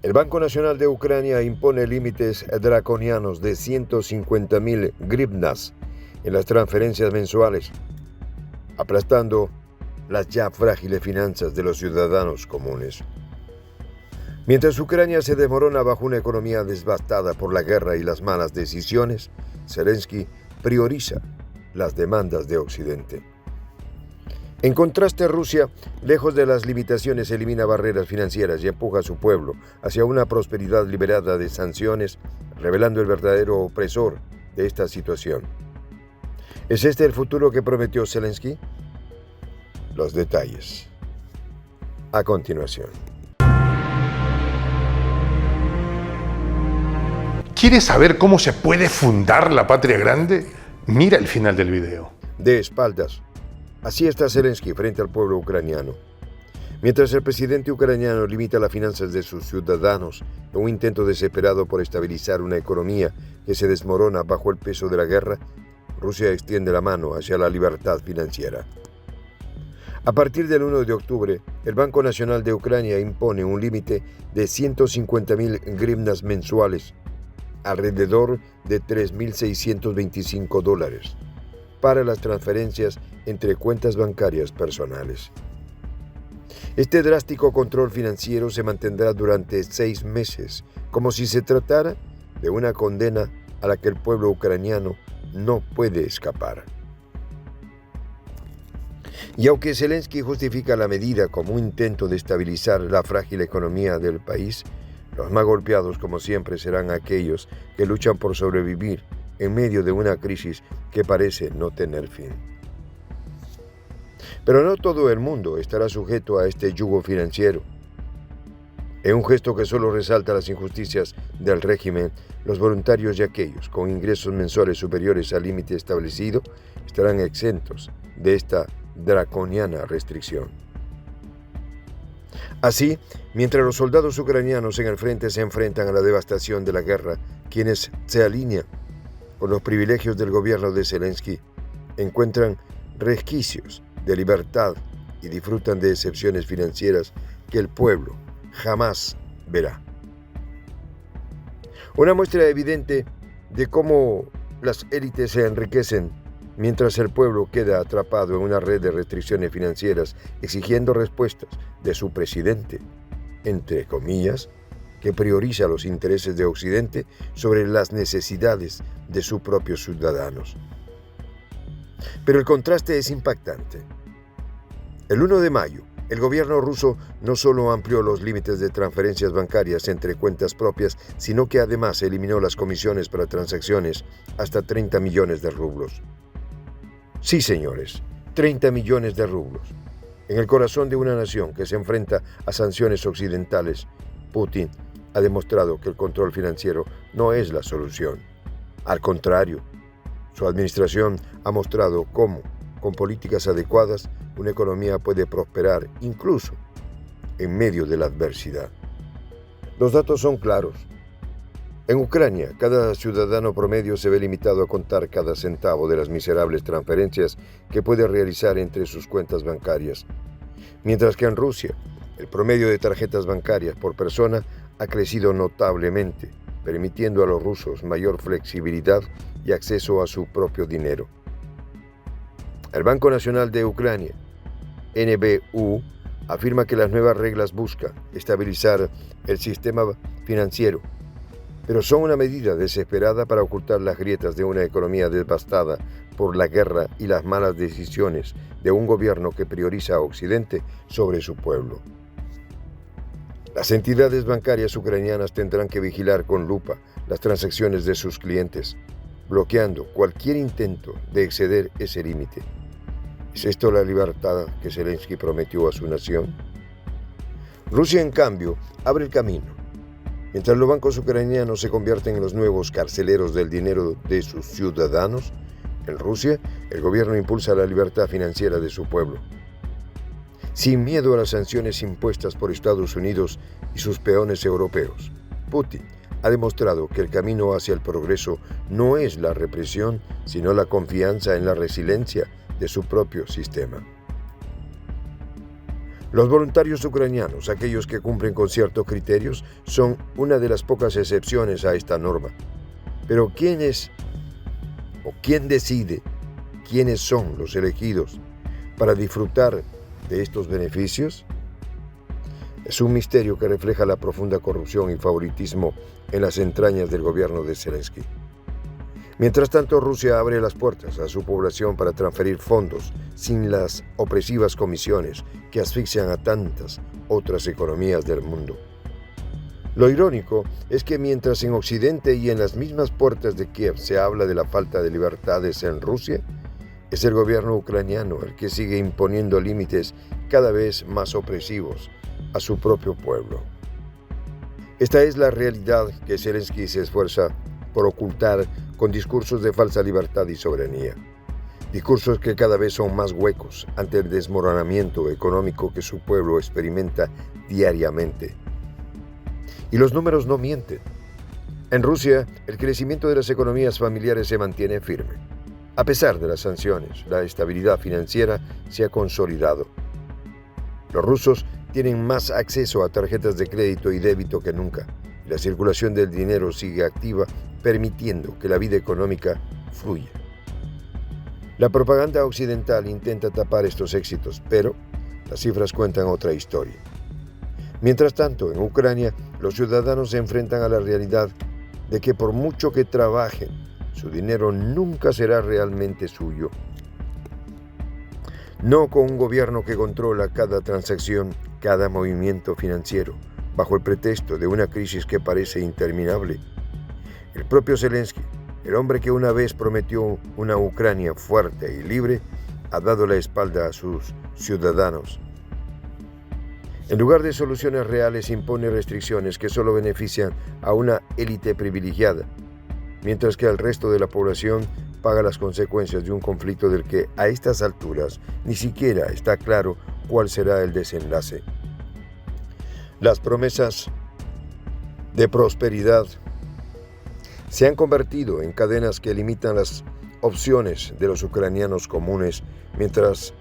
El Banco Nacional de Ucrania impone límites draconianos de 150.000 grivnas en las transferencias mensuales, aplastando las ya frágiles finanzas de los ciudadanos comunes. Mientras Ucrania se desmorona bajo una economía devastada por la guerra y las malas decisiones, Zelensky prioriza las demandas de Occidente. En contraste, Rusia, lejos de las limitaciones, elimina barreras financieras y empuja a su pueblo hacia una prosperidad liberada de sanciones, revelando el verdadero opresor de esta situación. ¿Es este el futuro que prometió Zelensky? Los detalles a continuación. ¿Quieres saber cómo se puede fundar la patria grande? Mira el final del video. De espaldas. Así está Zelensky frente al pueblo ucraniano. Mientras el presidente ucraniano limita las finanzas de sus ciudadanos en un intento desesperado por estabilizar una economía que se desmorona bajo el peso de la guerra, Rusia extiende la mano hacia la libertad financiera. A partir del 1 de octubre, el Banco Nacional de Ucrania impone un límite de 150.000 grivnas mensuales, alrededor de $3.625, para las transferencias entre cuentas bancarias personales. Este drástico control financiero se mantendrá durante 6 meses, como si se tratara de una condena a la que el pueblo ucraniano no puede escapar. Y aunque Zelensky justifica la medida como un intento de estabilizar la frágil economía del país, los más golpeados, como siempre, serán aquellos que luchan por sobrevivir en medio de una crisis que parece no tener fin. Pero no todo el mundo estará sujeto a este yugo financiero. En un gesto que solo resalta las injusticias del régimen, los voluntarios y aquellos con ingresos mensuales superiores al límite establecido estarán exentos de esta draconiana restricción. Así, mientras los soldados ucranianos en el frente se enfrentan a la devastación de la guerra, quienes se alinean con los privilegios del gobierno de Zelensky encuentran resquicios de libertad y disfrutan de excepciones financieras que el pueblo jamás verá. Una muestra evidente de cómo las élites se enriquecen mientras el pueblo queda atrapado en una red de restricciones financieras exigiendo respuestas de su presidente, entre comillas, que prioriza los intereses de Occidente sobre las necesidades de sus propios ciudadanos. Pero el contraste es impactante. El 1 de mayo, el gobierno ruso no solo amplió los límites de transferencias bancarias entre cuentas propias, sino que además eliminó las comisiones para transacciones hasta 30 millones de rublos. Sí, señores, 30 millones de rublos. En el corazón de una nación que se enfrenta a sanciones occidentales, Putin ha demostrado que el control financiero no es la solución. Al contrario, su administración ha mostrado cómo, con políticas adecuadas, una economía puede prosperar incluso en medio de la adversidad. Los datos son claros. En Ucrania, cada ciudadano promedio se ve limitado a contar cada centavo de las miserables transferencias que puede realizar entre sus cuentas bancarias, mientras que en Rusia, el promedio de tarjetas bancarias por persona ha crecido notablemente, permitiendo a los rusos mayor flexibilidad y acceso a su propio dinero. El Banco Nacional de Ucrania, NBU, afirma que las nuevas reglas buscan estabilizar el sistema financiero, pero son una medida desesperada para ocultar las grietas de una economía devastada por la guerra y las malas decisiones de un gobierno que prioriza a Occidente sobre su pueblo. Las entidades bancarias ucranianas tendrán que vigilar con lupa las transacciones de sus clientes, bloqueando cualquier intento de exceder ese límite. ¿Es esto la libertad que Zelensky prometió a su nación? Rusia, en cambio, abre el camino. Mientras los bancos ucranianos se convierten en los nuevos carceleros del dinero de sus ciudadanos, en Rusia, el gobierno impulsa la libertad financiera de su pueblo. Sin miedo a las sanciones impuestas por Estados Unidos y sus peones europeos, Putin ha demostrado que el camino hacia el progreso no es la represión, sino la confianza en la resiliencia de su propio sistema. Los voluntarios ucranianos, aquellos que cumplen con ciertos criterios, son una de las pocas excepciones a esta norma. Pero ¿quién es o quién decide quiénes son los elegidos para disfrutar de estos beneficios? Es un misterio que refleja la profunda corrupción y favoritismo en las entrañas del gobierno de Zelensky. Mientras tanto, Rusia abre las puertas a su población para transferir fondos sin las opresivas comisiones que asfixian a tantas otras economías del mundo. Lo irónico es que mientras en Occidente y en las mismas puertas de Kiev se habla de la falta de libertades en Rusia, es el gobierno ucraniano el que sigue imponiendo límites cada vez más opresivos a su propio pueblo. Esta es la realidad que Zelensky se esfuerza por ocultar con discursos de falsa libertad y soberanía. Discursos que cada vez son más huecos ante el desmoronamiento económico que su pueblo experimenta diariamente. Y los números no mienten. En Rusia, el crecimiento de las economías familiares se mantiene firme. A pesar de las sanciones, la estabilidad financiera se ha consolidado. Los rusos tienen más acceso a tarjetas de crédito y débito que nunca. La circulación del dinero sigue activa, permitiendo que la vida económica fluya. La propaganda occidental intenta tapar estos éxitos, pero las cifras cuentan otra historia. Mientras tanto, en Ucrania, los ciudadanos se enfrentan a la realidad de que por mucho que trabajen, su dinero nunca será realmente suyo. No con un gobierno que controla cada transacción, cada movimiento financiero, bajo el pretexto de una crisis que parece interminable. El propio Zelensky, el hombre que una vez prometió una Ucrania fuerte y libre, ha dado la espalda a sus ciudadanos. En lugar de soluciones reales, impone restricciones que solo benefician a una élite privilegiada, mientras que al resto de la población paga las consecuencias de un conflicto del que a estas alturas ni siquiera está claro cuál será el desenlace. Las promesas de prosperidad se han convertido en cadenas que limitan las opciones de los ucranianos comunes, mientras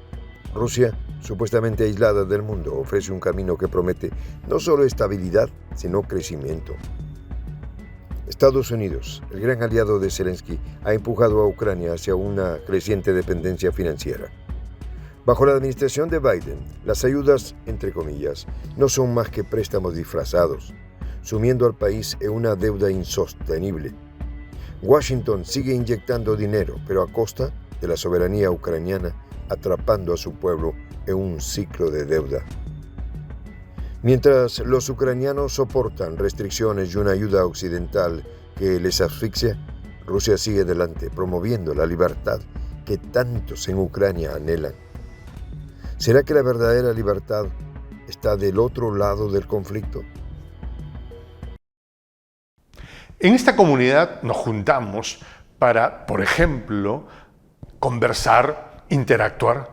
Rusia, supuestamente aislada del mundo, ofrece un camino que promete no solo estabilidad, sino crecimiento. Estados Unidos, el gran aliado de Zelensky, ha empujado a Ucrania hacia una creciente dependencia financiera. Bajo la administración de Biden, las ayudas, entre comillas, no son más que préstamos disfrazados, sumiendo al país en una deuda insostenible. Washington sigue inyectando dinero, pero a costa de la soberanía ucraniana, atrapando a su pueblo en un ciclo de deuda. Mientras los ucranianos soportan restricciones y una ayuda occidental que les asfixia, Rusia sigue adelante, promoviendo la libertad que tantos en Ucrania anhelan. ¿Será que la verdadera libertad está del otro lado del conflicto? En esta comunidad nos juntamos para, por ejemplo, conversar, interactuar,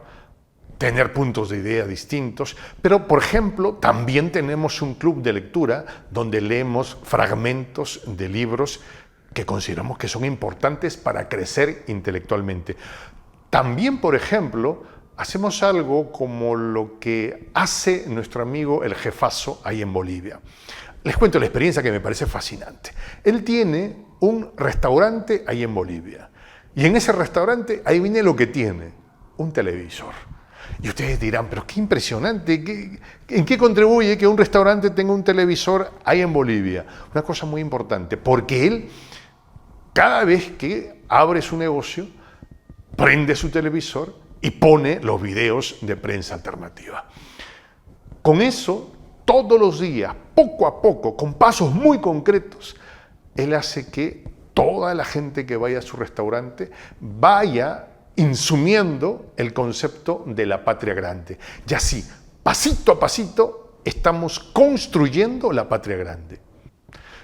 tener puntos de idea distintos, pero, por ejemplo, también tenemos un club de lectura donde leemos fragmentos de libros que consideramos que son importantes para crecer intelectualmente. También, por ejemplo, hacemos algo como lo que hace nuestro amigo el jefazo ahí en Bolivia. Les cuento la experiencia que me parece fascinante. Él tiene un restaurante ahí en Bolivia. Y en ese restaurante, ahí viene lo que tiene, un televisor. Y ustedes dirán, pero qué impresionante, ¿en qué contribuye que un restaurante tenga un televisor ahí en Bolivia? Una cosa muy importante, porque él, cada vez que abre su negocio, prende su televisor y pone los videos de prensa alternativa. Con eso, todos los días, poco a poco, con pasos muy concretos, él hace que toda la gente que vaya a su restaurante vaya insumiendo el concepto de la patria grande. Y así, pasito a pasito, estamos construyendo la patria grande.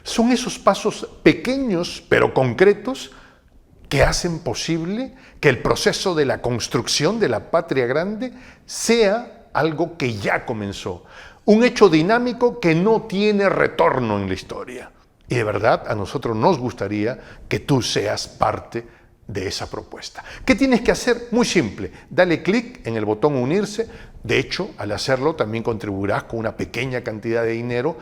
Son esos pasos pequeños pero concretos que hacen posible que el proceso de la construcción de la patria grande sea algo que ya comenzó. Un hecho dinámico que no tiene retorno en la historia. Y de verdad a nosotros nos gustaría que tú seas parte de esa propuesta. ¿Qué tienes que hacer? Muy simple, dale clic en el botón unirse. De hecho, al hacerlo también contribuirás con una pequeña cantidad de dinero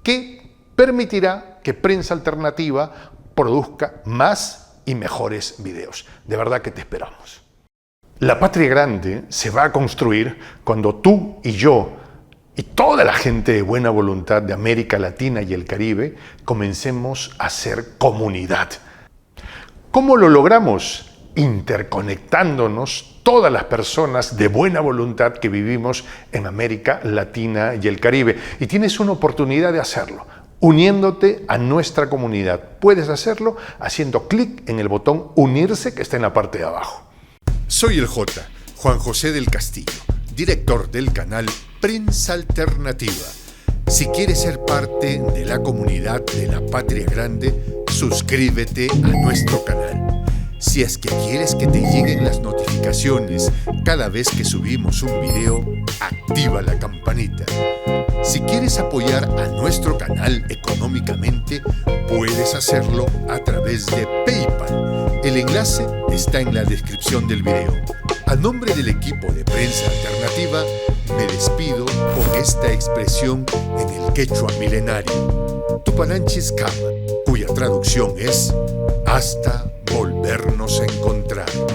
que permitirá que Prensa Alternativa produzca más y mejores videos. De verdad que te esperamos. La patria grande se va a construir cuando tú y yo y toda la gente de buena voluntad de América Latina y el Caribe comencemos a ser comunidad. ¿Cómo lo logramos? Interconectándonos todas las personas de buena voluntad que vivimos en América Latina y el Caribe. Y tienes una oportunidad de hacerlo, uniéndote a nuestra comunidad. Puedes hacerlo haciendo clic en el botón unirse que está en la parte de abajo. Soy el Juan José del Castillo, director del canal Prensa Alternativa. Si quieres ser parte de la comunidad de la Patria Grande, suscríbete a nuestro canal. Si es que quieres que te lleguen las notificaciones cada vez que subimos un video, activa la campanita. Si quieres apoyar a nuestro canal económicamente, puedes hacerlo a través de PayPal. El enlace está en la descripción del video. A nombre del equipo de Prensa Alternativa, me despido con esta expresión en el quechua milenario, Tupananchis Kama, cuya traducción es hasta volvernos a encontrar.